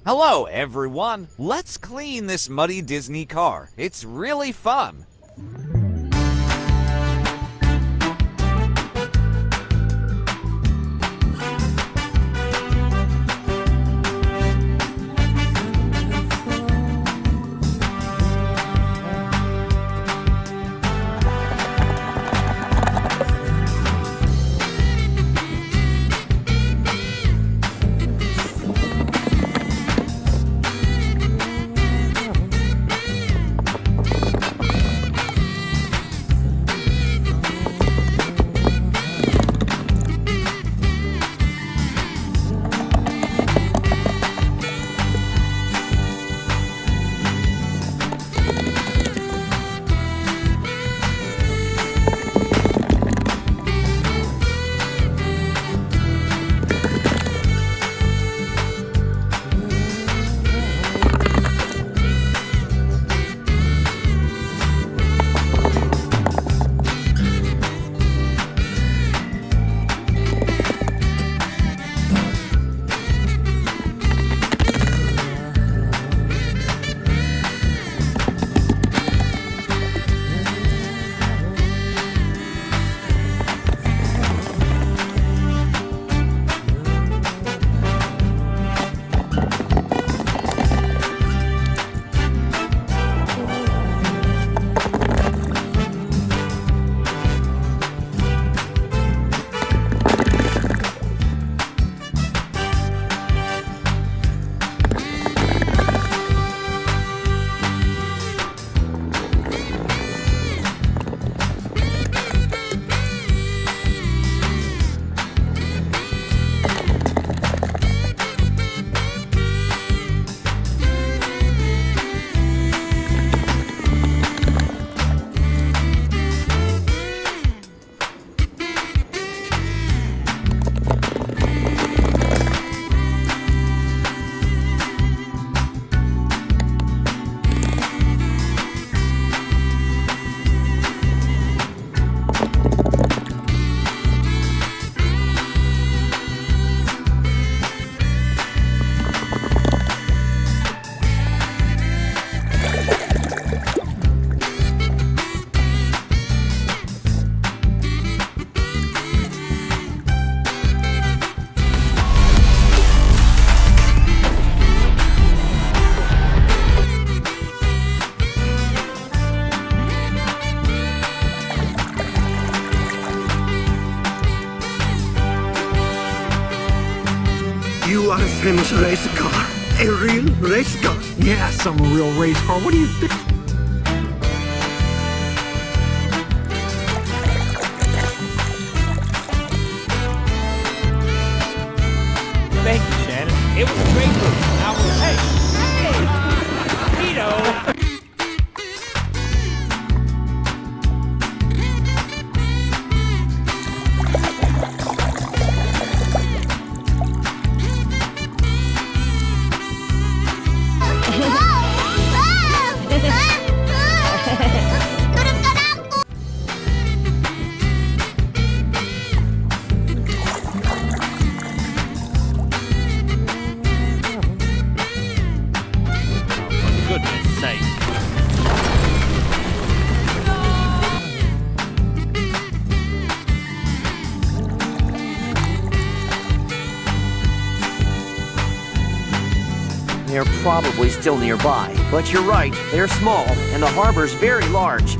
Hello, everyone. Let's clean this muddy Disney car. It's really fun. You are a famous race car. A real race car. Yes, I'm a real race car. What do you think? Thank you, Shannon. It was a great move. Now hey, Vito. Goodness sake. They're probably still nearby, but you're right, they're small, and the harbor's very large.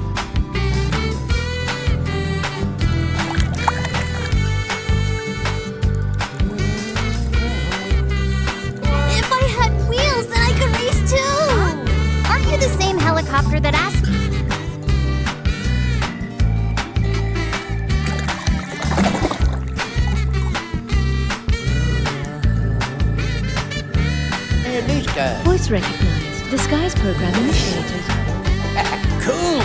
If I had wheels, then I could race too! Aren't you the same helicopter that asked? Voice recognized. Disguise program initiated. Cool!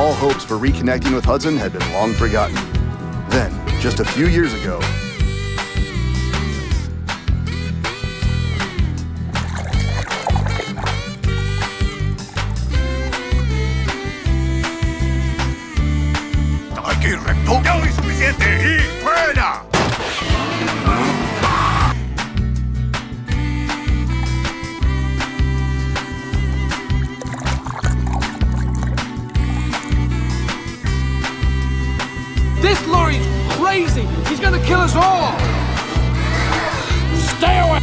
all hopes for reconnecting with Hudson had been long forgotten. Then, just a few years ago, Aquí recto. Ya es suficiente y fuera. This lorry's crazy! He's gonna kill us all! Stay away!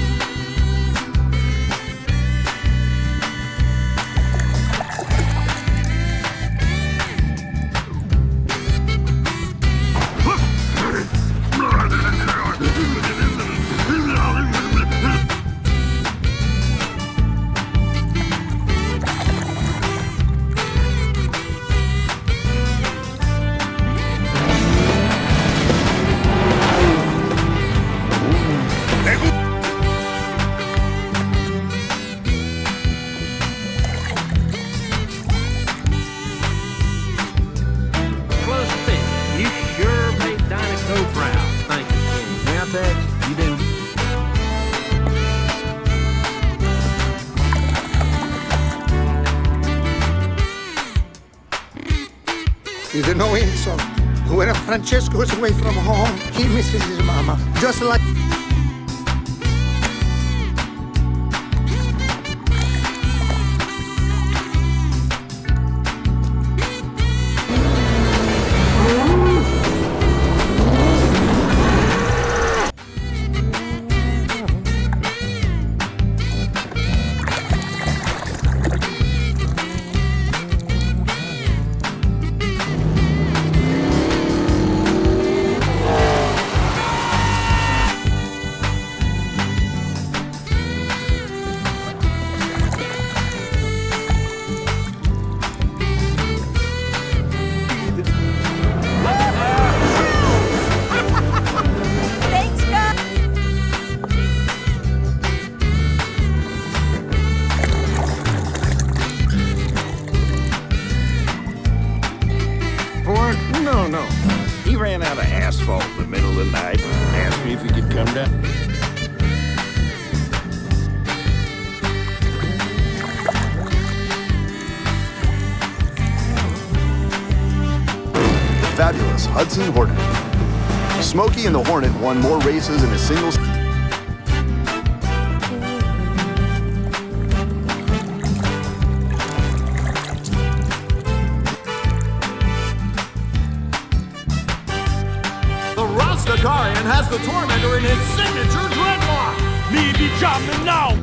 Is no insult. When Francesco is away from home, he misses his mama. Just like... No. He ran out of asphalt in the middle of the night. Asked me if he could come down. the fabulous Hudson Hornet. Smokey and the Hornet won more races in a single... Rastafarian has the Tormentor in his signature dreadlock! Me be jumping now!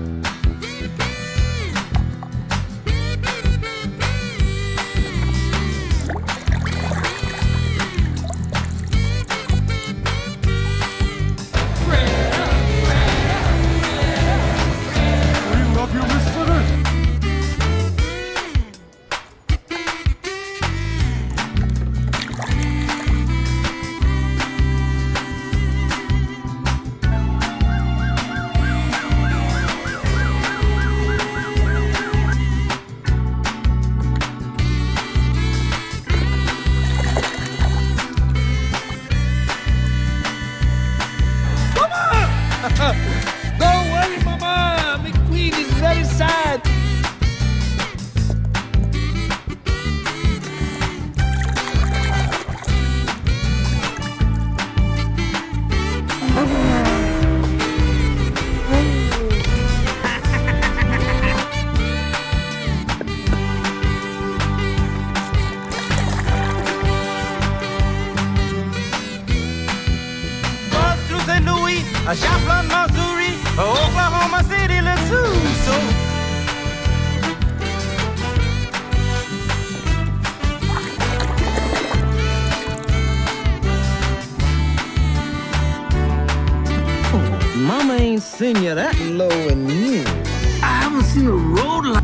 We love you, Mr. Don't worry, Mama! McQueen is very sad! To St. Louis, Joplin, Missouri, Oklahoma City, let's so. Mama ain't seen you that low in years. I haven't seen a road like...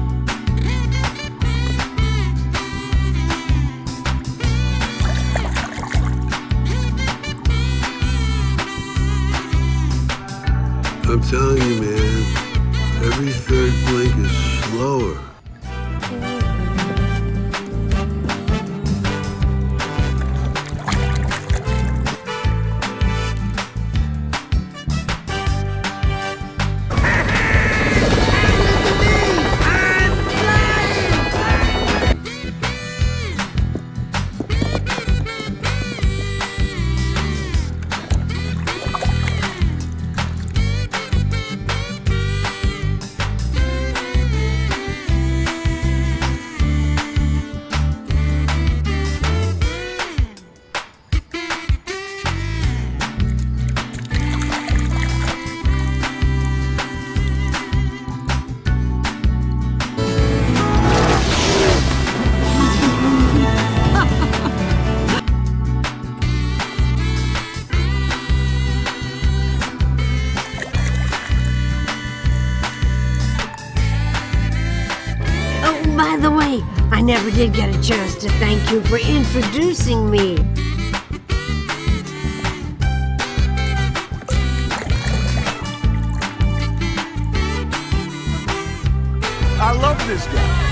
I'm telling you, man, every third blink is slower. did get a chance to thank you for introducing me. I love this guy.